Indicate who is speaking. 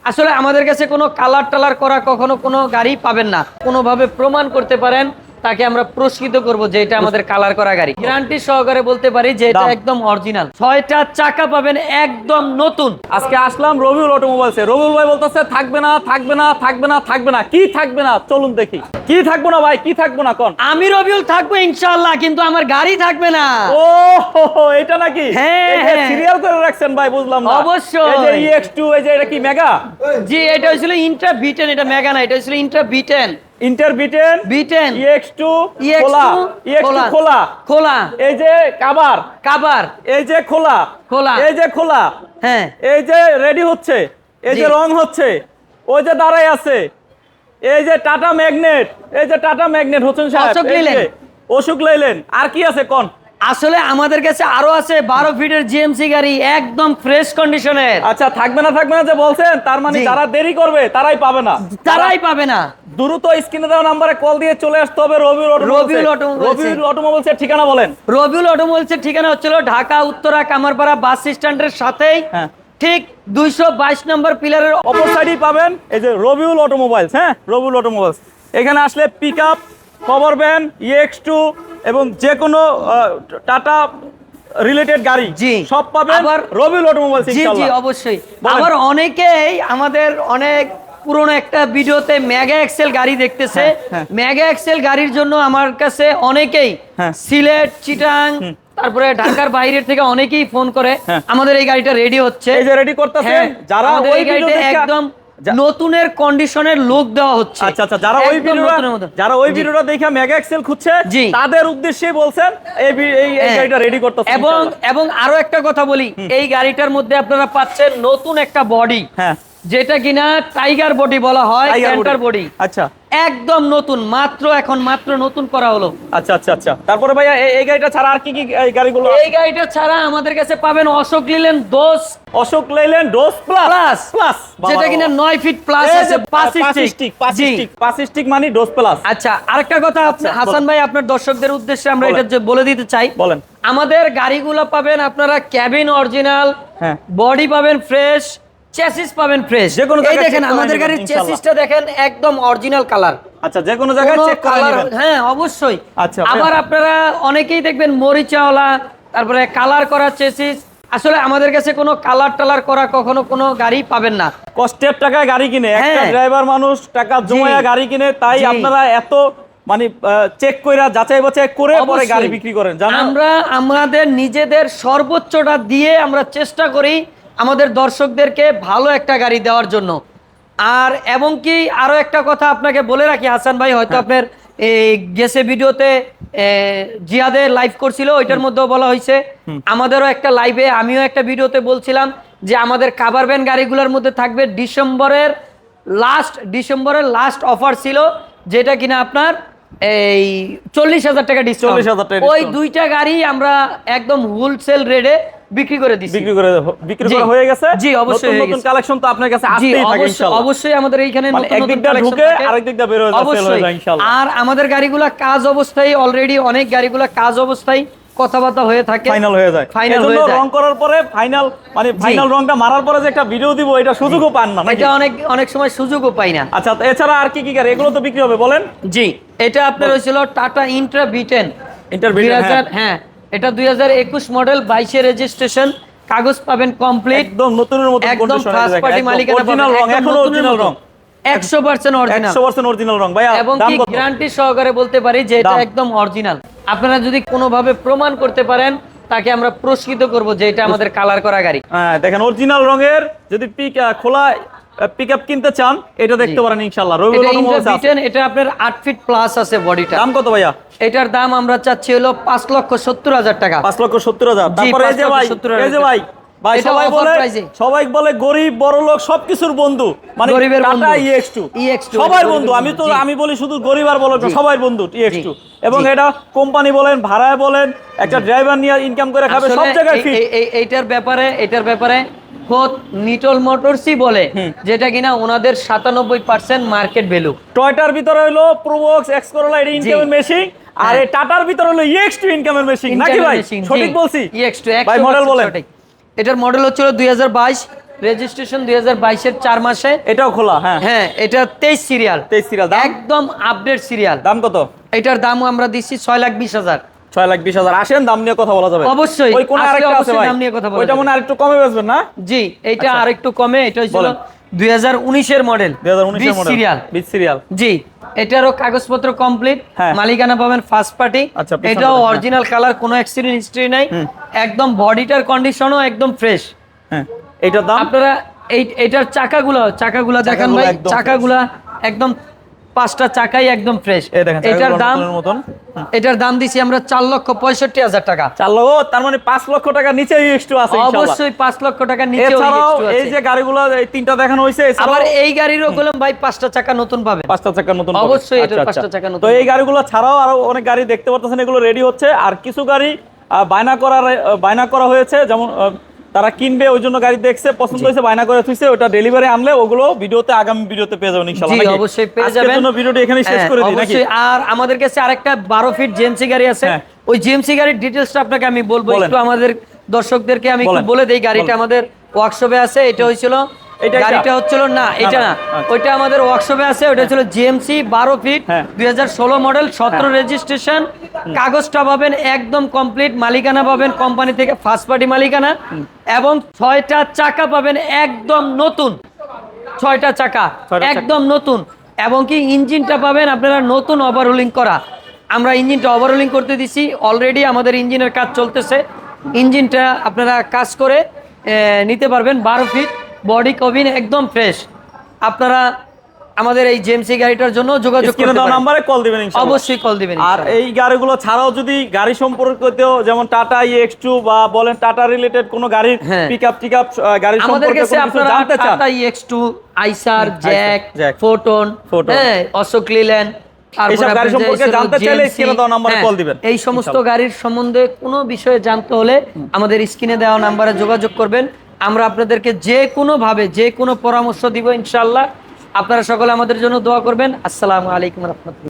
Speaker 1: আসলে আমাদের কাছে কোনো কালার টালার করা কখনো কোনো গাড়ি পাবেন না, কোনোভাবে প্রমাণ করতে পারেন তাকে আমরা পুরস্কৃত করব যে এটা আমাদের কালার করা গাড়ি। গ্যারান্টি সহকারে বলতে পারি যে এটা একদম অরিজিনাল। 6টা চাকা পাবেন একদম নতুন।
Speaker 2: আজকে আসলাম রবিউল অটোমোবাইলসে। রবিউল ভাই বলতেছে থাকবে না থাকবে না থাকবে না থাকবে না। কি থাকবে না চলুন দেখি। কি থাকবো না ভাই, কি থাকবো না কোন?
Speaker 1: আমি রবিউল থাকবো ইনশাআল্লাহ, কিন্তু আমার গাড়ি থাকবে না।
Speaker 2: ও এটা নাকি?
Speaker 1: হ্যাঁ,
Speaker 2: এই যে সিরিয়াল করে রাখছেন ভাই, বুঝলাম না।
Speaker 1: অবশ্যই।
Speaker 2: এই যে EX2, এই যে এটা কি মেগা?
Speaker 1: জি, এটা হইছিল ইন্ট্রা B10, এটা মেগা না, এটা হইছিল Intra B10।
Speaker 2: Inter B10 EX2 খোলা, EX2 খোলা
Speaker 1: খোলা,
Speaker 2: এই যে কাবার
Speaker 1: কাবার,
Speaker 2: এই যে খোলা
Speaker 1: খোলা,
Speaker 2: এই যে খোলা,
Speaker 1: হ্যাঁ
Speaker 2: এই যে রেডি হচ্ছে, এই যে রং হচ্ছে, ওই যে দাঁড়ায় আছে, এই যে টাটা ম্যাগনেট, এই যে টাটা ম্যাগনেট হোসেন সাহেব,
Speaker 1: অশোক লেলেন।
Speaker 2: অশোক লেলেন। আর কি আছে কোন?
Speaker 1: আসলে আমাদের কাছে আরো আছে 12 ফিটের জিএমসি গাড়ি একদম ফ্রেশ কন্ডিশনের।
Speaker 2: আচ্ছা, থাকবে না যে বলছেন, তার মানে যারা দেরি করবে তারাই পাবে না,
Speaker 1: তারাই পাবে না।
Speaker 2: দ্রুত স্ক্রিনে দেওয়া নম্বরে কল দিয়ে চলে আসতে হবে রবিউল অটোমোবাইলসের ঠিকানা বলেন।
Speaker 1: রবিউল অটোমোবাইলসের ঠিকানা হচ্ছিল ঢাকা উত্তরা কামারপাড়া বাস স্ট্যান্ডের সাথেই, ঠিক 222 নম্বর পিলারের
Speaker 2: অপর সাইডেই পাবেন এই যে রবিউল অটোমোবাইলস। হ্যাঁ, রবিউল অটোমোবাইলস। এখানে আসলে পিকআপ, কভার ভ্যান, EX2 এবং যে কোনো টাটা রিলেটেড গাড়ি
Speaker 1: জি
Speaker 2: সব পাবেন রবিউল অটোমোবাইলস ইনশাআল্লাহ।
Speaker 1: জি অবশ্যই। আবার অনেকেই আমাদের অনেক পুরনো একটা ভিডিওতে মেগা এক্সেল গাড়ি দেখতেছে। মেগা এক্সেল গাড়ির জন্য আমার কাছে অনেকেই সিলেট, চিটাং, তারপরে ঢাকার বাইরের থেকে অনেকেই ফোন করে আমাদের এই গাড়িটা রেডি হচ্ছে,
Speaker 2: এই যে রেডি করতেছেন। যারা ওই
Speaker 1: গাড়িটা একদম নতুনের কন্ডিশনের লুক দেওয়া হচ্ছে।
Speaker 2: আচ্ছা আচ্ছা, যারা ওই ভিডিওটা দেখে মেগা এক্সেল খুঁজছে তাদের উদ্দেশ্যে বলছেন এই গাড়িটা রেডি করতেছেন।
Speaker 1: এবং আরো একটা কথা বলি, এই গাড়িটার মধ্যে আপনারা পাচ্ছেন নতুন একটা বডি, যেটা কিনা টাইগার বডি বলা হয়, ক্যান্টার বডি।
Speaker 2: আচ্ছা,
Speaker 1: একদম নতুন, এখন মাত্র নতুন করা হলো।
Speaker 2: আচ্ছা আচ্ছা আচ্ছা। তারপরে ভাইয়া এই গাড়িটা ছাড়া আর কি কি গাড়িগুলো?
Speaker 1: এই গাড়িটা ছাড়া আমাদের কাছে পাবেন অশোক লেল্যান্ড ডোজ প্লাস, যেটা কিনা 9 ফিট প্লাস আছে,
Speaker 2: 5 স্টিক মানে ডোজ প্লাস।
Speaker 1: আচ্ছা, আরেকটা কথা হাসান ভাই আপনার দর্শকদের উদ্দেশ্যে আমরা এটা যে বলে দিতে চাই,
Speaker 2: বলেন।
Speaker 1: আমাদের গাড়িগুলো পাবেন আপনারা ক্যাবিন অরিজিনাল, বডি পাবেন ফ্রেশ, চেসিস পাবেন ফ্রেশ। এই দেখেন আমাদের গাড়ির চেসিসটা দেখেন একদম অরিজিনাল কালার।
Speaker 2: আচ্ছা, যে কোনো জায়গায় চেক করে নেবেন।
Speaker 1: হ্যাঁ অবশ্যই।
Speaker 2: আচ্ছা,
Speaker 1: আবার আপনারা অনেকেই দেখবেন মরিচাওয়ালা, তারপরে কালার করা চেসিস। আসলে আমাদের কাছে কোনো কালার টালার করা কখনো কোনো গাড়ি পাবেন না।
Speaker 2: কষ্টের টাকায় গাড়ি কিনে, একটা ড্রাইভার মানুষ টাকা জমায়া গাড়ি কিনে, তাই আপনারা এত মানে চেক কইরা যাচাই বাছাই করে পরে গাড়ি বিক্রি করেন।
Speaker 1: আমরা আমাদের নিজেদের সর্বোচ্চটা দিয়ে আমরা চেষ্টা করি আমাদের দর্শকদেরকে ভালো একটা গাড়ি দেওয়ার জন্য। আর এবং কি আরো একটা কথা আপনাকে বলে রাখি হাসান ভাই, হয়তো আপনার এই গেছে ভিডিওতে জিয়াদের লাইভ করছিল, ওইটার মধ্যেও বলা হয়েছে, আমাদেরও একটা লাইভে আমিও একটা ভিডিওতে বলছিলাম যে আমাদের কাভার ভ্যান গাড়িগুলোর মধ্যে থাকবে ডিসেম্বরের লাস্ট অফার ছিল, যেটা কিনা আপনার এই 40,000 টাকা ডিসকাউন্ট। ওই দুইটা গাড়ি আমরা একদম হোলসেল রেটে বিক্রি করে দিচ্ছি।
Speaker 2: বিক্রি করা হয়ে গেছে।
Speaker 1: জি অবশ্যই,
Speaker 2: নতুন কালেকশন তো আপনার কাছে আসতেই থাকে ইনশাআল্লাহ।
Speaker 1: অবশ্যই আমাদের এইখানে নতুন
Speaker 2: নতুন কালেকশন ঢুকে আরেক দিক দিয়ে বের হয়ে যাচ্ছে, সেল হয়ে যায় ইনশাআল্লাহ।
Speaker 1: আর আমাদের গাড়িগুলো কাজ অবস্থায় অলরেডি অনেক গাড়িগুলো কাজ অবস্থায় কথাবার্তা হয়ে থাকে,
Speaker 2: ফাইনাল হয়ে যায়। রং করার পরে ফাইনাল রংটা মারার পরে যে একটা ভিডিও দিব, এটা সুযোগও পান না,
Speaker 1: এটা অনেক সময় সুযোগও পাই না।
Speaker 2: আচ্ছা, এছাড়া আর কি কি গাড়ি এগুলো তো বিক্রি হবে বলেন?
Speaker 1: জি, এটা আপনার হয়েছিল টাটা ইন্ট্রা B10। হ্যাঁ, এটা 2021 মডেল, 22 রেজিস্ট্রেশন, কাগজ পাবেন কমপ্লিট,
Speaker 2: একদম নতুনের মতো
Speaker 1: একদম ফার্স্ট পার্টি মালিকানা,
Speaker 2: অরিজিনাল রং, এখনো অরিজিনাল রং,
Speaker 1: 100% অরিজিনাল,
Speaker 2: 100% অরিজিনাল রং ভাইয়া।
Speaker 1: এবং কি গ্যারান্টি সহকারে বলতে পারি যে এটা একদম অরিজিনাল। আপনারা যদি কোনোভাবে প্রমাণ করতে পারেন তাকে আমরা পুরস্কৃত করব যে এটা আমাদের কালার করা গাড়ি।
Speaker 2: হ্যাঁ, দেখেন অরিজিনাল রঙের যদি খোলা পিকআপ কিনতে চান এটা দেখতে পারেন ইনশাআল্লাহ। রবিউল অটোমোবাইলস আছে।
Speaker 1: এটা আপনার 8 ফিট প্লাস আছে বডিটা।
Speaker 2: দাম কত ভাইয়া?
Speaker 1: এটার দাম আমরা চাচ্ছি হলো 5,70,000 টাকা।
Speaker 2: 5,70,000। তারপরে এই যে ভাই সবাই বলে গরিব বড় লোক সবকিছুর বন্ধু, মানে টাটা EX2 সবাই বন্ধু। আমি বলি শুধু গরিব আর বড় লোক সবাই বন্ধু EX2। এবং এটা কোম্পানি বলেন, ভাড়ায় বলেন, একটা ড্রাইভার নিয়ে ইনকাম করে খাবে, সব জায়গায় ফিট।
Speaker 1: এইটার ব্যাপারে খোদ নিটল মোটরসই বলে, যেটা কিনা ওনাদের 97% মার্কেট ভ্যালু।
Speaker 2: টয়টার ভিতরে হলো প্রোবক্স, এক্স করোলা, এটা ইনকামের মেশিন, আর এই টাটার ভিতরে হলো EX2 ইনকামের মেশিন, নাকি ভাই? সঠিক বলছি?
Speaker 1: EX2
Speaker 2: ভাই মডেল বলেন।
Speaker 1: এটার মডেল হচ্ছিল 2022, রেজিস্ট্রেশন 2022 এর 4 মাসে।
Speaker 2: এটাও খোলা? হ্যাঁ
Speaker 1: হ্যাঁ, এটা 23 সিরিয়াল।
Speaker 2: 23 সিরিয়াল,
Speaker 1: একদম আপডেট সিরিয়াল।
Speaker 2: দাম কত?
Speaker 1: এটার দামও আমরা দিচ্ছি 6,20,000।
Speaker 2: 6,20,000। আসেন দাম নিয়ে কথা বলা যাবে।
Speaker 1: অবশ্যই
Speaker 2: ওই কোন আরেকটা আছে ভাই,
Speaker 1: দাম নিয়ে কথা বলা
Speaker 2: ওইটা মনে আরেকটু কমে বেচবেন না?
Speaker 1: জি, এটা আরেকটু কমে। এটা হলো 2019 এর মডেল,
Speaker 2: 2019 এর মডেল,
Speaker 1: সিরিয়াল।
Speaker 2: 20 সিরিয়াল।
Speaker 1: জি, এটারও কাগজপত্র কমপ্লিট, মালিকানা পাবেন ফার্স্ট পার্টি। এটাও অরিজিনাল কালার, কোনো অ্যাক্সিডেন্ট হিস্ট্রি নাই, একদম বডিটার কন্ডিশনও একদম ফ্রেশ।
Speaker 2: হ্যাঁ, এটার দাম? আপনারা
Speaker 1: এটার চাকাগুলো দেখেন ভাই, চাকাগুলা একদম 5টা চাকাই একদম ফ্রেশ। এটার দাম দিছি আমরা 4,65,000 টাকা।
Speaker 2: 4 লক্ষ, তার মানে 5 লক্ষ টাকা নিচে এক্সট্রা আছে ইনশাআল্লাহ।
Speaker 1: অবশ্যই 5 লক্ষ টাকা নিচে
Speaker 2: এছাড়াও এই যে গাড়িগুলো, এই তিনটা দেখানো হইছে,
Speaker 1: আবার এই গাড়িরও বললাম ভাই 5টা চাকা নতুন পাবে।
Speaker 2: 5টা চাকা নতুন পাবে
Speaker 1: অবশ্যই, এটার 5টা চাকা নতুন।
Speaker 2: তো এই গাড়িগুলো ছাড়াও আরো অনেক গাড়ি দেখতে পারতেছেন, এগুলো রেডি হচ্ছে। আর কিছু গাড়ি বায়না করা হয়েছে, যেমন তারা কিনবে ওই জন্য গাড়ি দেখছে, পছন্দ হয়েছে, বায়না করে থুইছে, ওটা ডেলিভারি আনলে ওগুলো আগামী ভিডিওতে পেয়ে যাবেন ইনশাআল্লাহ।
Speaker 1: জি, অবশ্যই পেয়ে যাবেন।
Speaker 2: আজকের জন্য ভিডিওটি এখানেই শেষ করে দিই নাকি?
Speaker 1: আর আমাদের কাছে আরেকটা 12 ফিট জিএমসি গাড়ি আছে। ওই জিএমসি গাড়ির ডিটেইলসটা আপনাকে আমি বলবো, একটু আমাদের দর্শকদেরকে আমি একটু বলে দেই। গাড়িটা আমাদের ওয়ার্কশপে আছে। এটা হইছিল, গাড়িটা হচ্ছিল না, এটা না, ওইটা আমাদের ওয়ার্কশপে আছে। ওটা ছিল জিএমসি 12 ফিট 2016 মডেল, 17 রেজিস্ট্রেশন। কাগজটা পাবেন একদম কমপ্লিট, মালিকানা পাবেন কোম্পানি থেকে ফার্স্ট পার্টি মালিকানা, এবং 6টা চাকা পাবেন একদম নতুন। 6টা চাকা একদম নতুন, এবং কি ইঞ্জিনটা পাবেন আপনারা নতুন ওভারহোলিং করা। আমরা ইঞ্জিনটা ওভারহোলিং করতে দিছি অলরেডি, আমাদের ইঞ্জিনের কাজ চলতেছে। ইঞ্জিনটা আপনারা কাজ করে নিতে পারবেন। 12 ফিট বডি কবিন একদম ফ্রেশ। আপনারা আমাদের এই জিএমসি গাড়িটার জন্য যোগাযোগ করতে পারেন,
Speaker 2: নম্বরে কল দিবেন ইনশাআল্লাহ।
Speaker 1: অবশ্যই কল দিবেন।
Speaker 2: আর এই গাড়িগুলো ছাড়াও যদি গাড়ি সম্পর্কিত, যেমন টাটা EX2 বা বলেন টাটা রিলেটেড কোনো গাড়ির পিকআপ গাড়ি সম্পর্কে কোনো কিছু জানতে চান,
Speaker 1: টাটা EX2, আইসার, জ্যাক, ফোটন, হ্যাঁ, অশোক লেল্যান্ড,
Speaker 2: এইসব গাড়ি সম্পর্কে জানতে চাইলে স্ক্রিনে দেওয়া নম্বরে কল দিবেন।
Speaker 1: এই সমস্ত গাড়ির সম্বন্ধে কোনো বিষয়ে জানতে হলে আমাদের স্ক্রিনে দেওয়া নম্বরে যোগাযোগ করবেন। আমরা আপনাদেরকে যে কোনো ভাবে যে কোনো পরামর্শ দিব ইনশাআল্লাহ। আপনারা সকলে আমাদের জন্য দোয়া করবেন। আসসালামু আলাইকুম ওয়া রাহমাতুল্লাহ।